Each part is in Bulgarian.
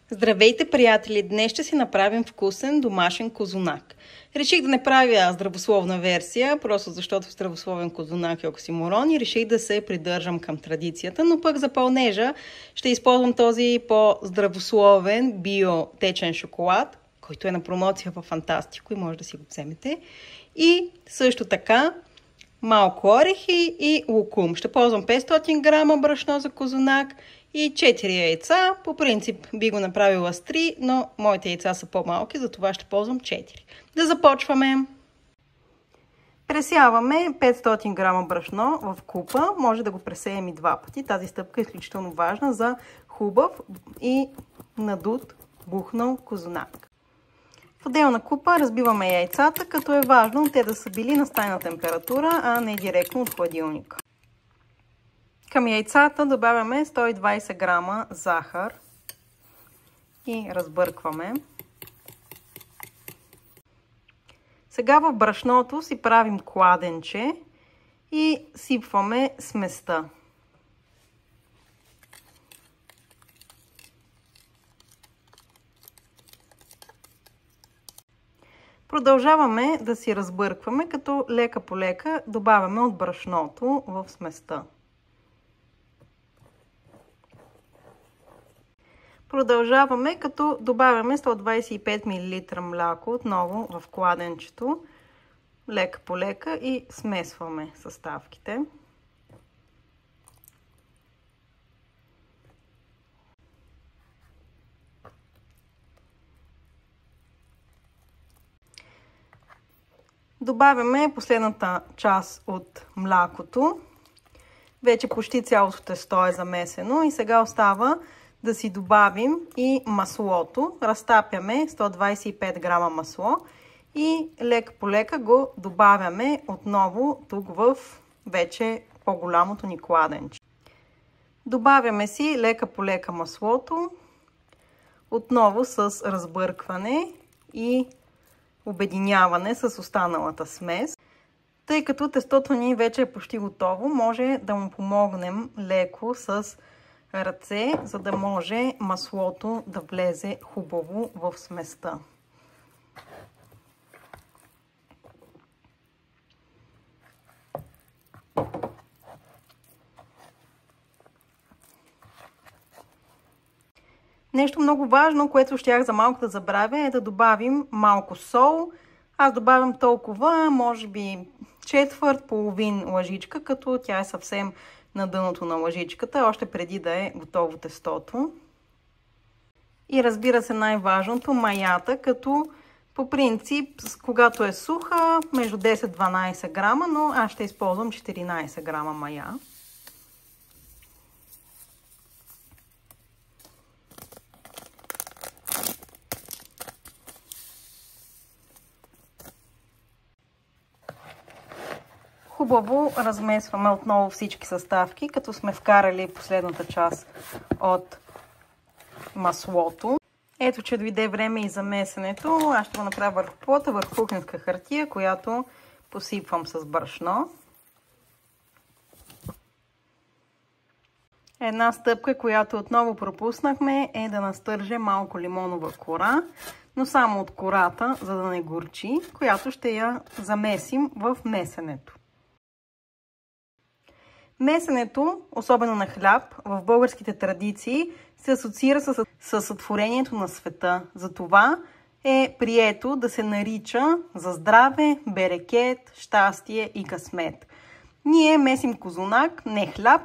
Здравейте, приятели! Днес ще си направим вкусен домашен козунак. Реших да не правя здравословна версия, просто защото здравословен козунак е оксиморон и реших да се придържам към традицията, но пък за пълнежа ще използвам този по-здравословен биотечен шоколад, който е на промоция във Фантастико и може да си го вземете. И също така малко орехи и лукум. Ще ползвам 500 грама брашно за козунак и 4 яйца. По принцип би го направила с 3, но моите яйца са по-малки, затова ще ползвам 4. Да започваме! Пресяваме 500 грама брашно в купа. Може да го пресеем и два пъти. Тази стъпка е изключително важна за хубав и надут бухнал козунак. В отделна купа разбиваме яйцата, като е важно те да са били на стайна температура, а не директно от хладилника. Към яйцата добавяме 120 грама захар и разбъркваме. Сега в брашното си правим кладенче и сипваме сместа. Продължаваме да си разбъркваме, като лека по лека добавяме от брашното в сместа. Продължаваме, като добавяме 125 мл мляко отново в кладенчето, лека по лека и смесваме съставките. Добавяме последната част от млякото. Вече почти цялото тесто е замесено и сега остава да си добавим и маслото. Разтапяме 125 грама масло и лека по лека го добавяме отново тук в вече по-голямото ни кладенче. Добавяме си лека по лека маслото, отново с разбъркване и обединяване с останалата смес. Тъй като тестото ни вече е почти готово, може да му помогнем леко с ръце, за да може маслото да влезе хубаво в сместа. Нещо много важно, което щях за малко да забравя, е да добавим малко сол. Аз добавям толкова, може би четвърт, половин лъжичка, като тя е съвсем на дъното на лъжичката, още преди да е готово тестото. И разбира се, най-важното, маята, като по принцип, когато е суха, между 10-12 грама, но аз ще използвам 14 грама мая. Хубаво размесваме отново всички съставки, като сме вкарали последната част от маслото. Ето, че дойде време и за месенето. Аз ще го направя върху плота, върху кухненска хартия, която посипвам с брашно. Една стъпка, която отново пропуснахме, е да настържем малко лимонова кора, но само от кората, за да не горчи, която ще я замесим в месенето. Месенето, особено на хляб, в българските традиции се асоциира с сътворението на света. Затова е прието да се нарича за здраве, берекет, щастие и късмет. Ние месим козунак, не хляб,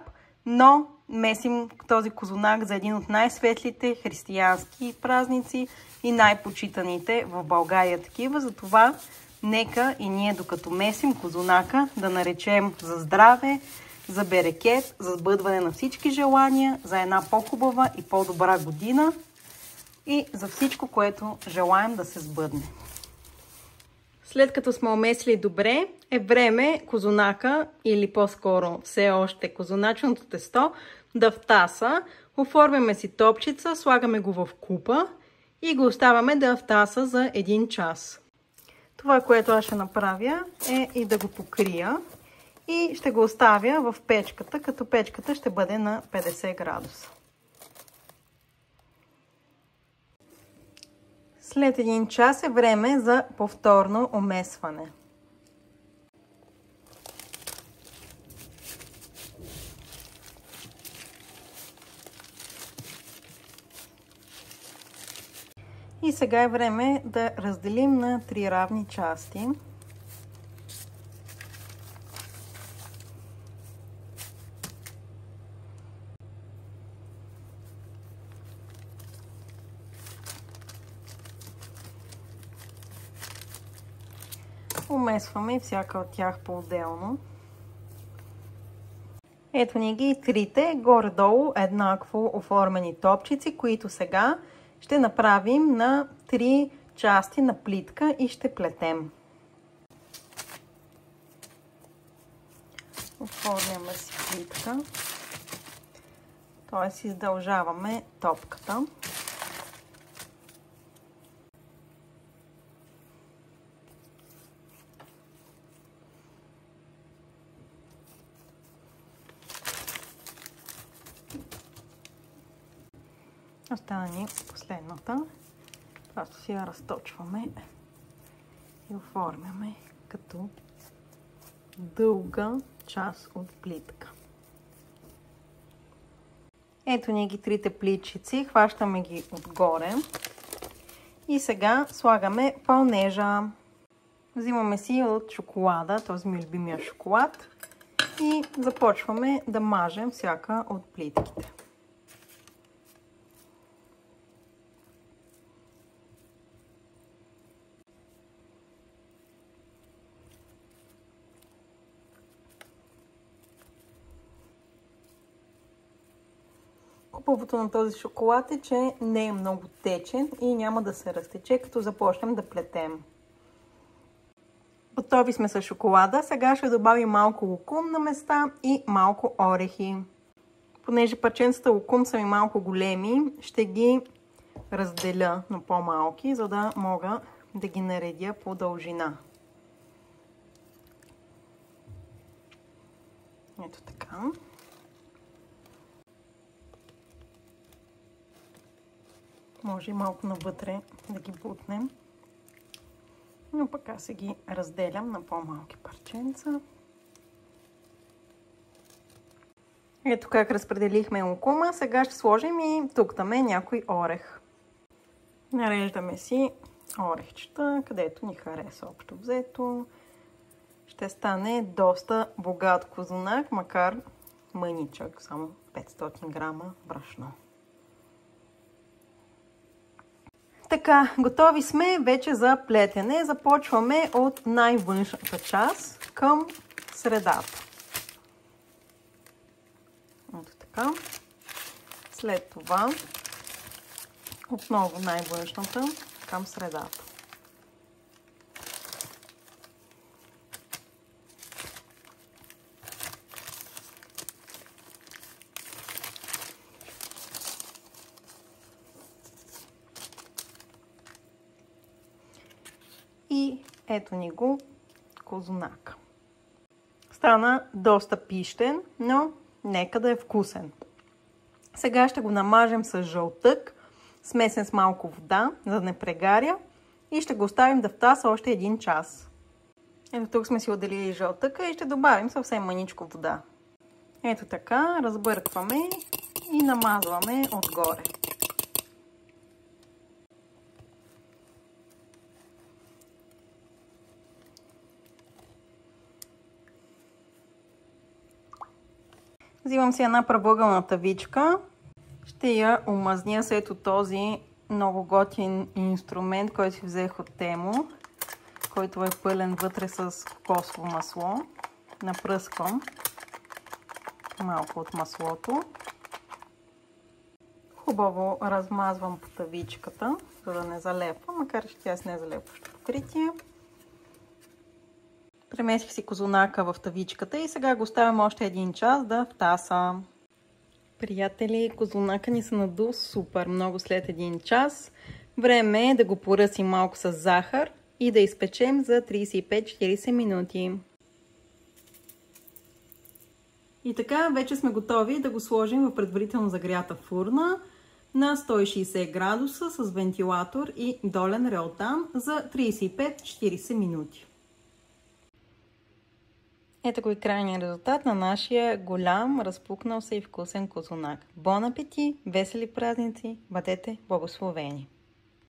но месим този козунак за един от най-светлите християнски празници и най-почитаните в България такива. Затова нека и ние, докато месим козунака, да наречем за здраве, за берекет, за сбъдване на всички желания, за една по-хубава и по-добра година и за всичко, което желаем да се сбъдне. След като сме омесли добре, е време козунака, или по-скоро все още козуначното тесто, да втаса. Оформяме си топчица, слагаме го в купа и го оставяме да втаса за 1 час. Това, което аз ще направя, е и да го покрия. И ще го оставя в печката, като печката ще бъде на 50 градуса. След 1 час е време за повторно омесване. И сега е време да разделим на 3 равни части. Умесваме всяка от тях по-отделно. Ето ни ги трите горе-долу еднакво оформени топчици, които сега ще направим на 3 части на плитка и ще плетем. Оформяме си плитка, т.е. издължаваме топката. Остана ни последната. Просто си я разточваме и оформяме като дълга част от плитка. Ето ни ги трите плитчици, хващаме ги отгоре и сега слагаме пълнежа. Взимаме си от шоколада, този ми е любимия шоколад, и започваме да мажем всяка от плитките. Хубавото на този шоколад е, че не е много течен и няма да се разтече, като започнем да плетем. Готови сме с шоколада. Сега ще добавим малко лукум на места и малко орехи. Понеже парченцата лукум са ми малко големи, ще ги разделя на по-малки, за да мога да ги наредя по дължина. Ето така. Може и малко навътре да ги бутнем. Но пък аз се ги разделям на по-малки парченца. Ето как разпределихме лукума. Сега ще сложим и тук-таме някой орех. Нареждаме си орехчета, където ни хареса общо взето. Ще стане доста богат козунак, макар мъничък, само 500 грама брашно. Така, готови сме вече за плетене. Започваме от най-външната част към средата. Ето така. След това отново най-външната към средата. И ето ни го козунак. Стана доста пищен, но нека да е вкусен. Сега ще го намажем с жълтък, смесен с малко вода, за да не прегаря, и ще го оставим да втаса още 1 час. Ето тук сме си отделили жълтъка и ще добавим съвсем мъничко вода. Ето така, разбъркваме и намазваме отгоре. Взимам си една правоъгълна тавичка. Ще я омазня с ето този много готин инструмент, който си взех от Тему, който е пълен вътре с кокосово масло. Напръсквам малко от маслото. Хубаво размазвам по тавичката, за да не залепва, макар че тя с незалепващо покритие. Преместих си козунака в тавичката и сега го оставям още 1 час да втаса. Приятели, козунака ни се надул супер много след 1 час. Време е да го поръсим малко с захар и да изпечем за 35-40 минути. И така, вече сме готови да го сложим в предварително загрята фурна. на 160 градуса с вентилатор и долен реалтан за 35-40 минути. Ето го и крайният резултат на нашия голям, разпукнал се и вкусен козунак. Бон апети, весели празници, бъдете благословени!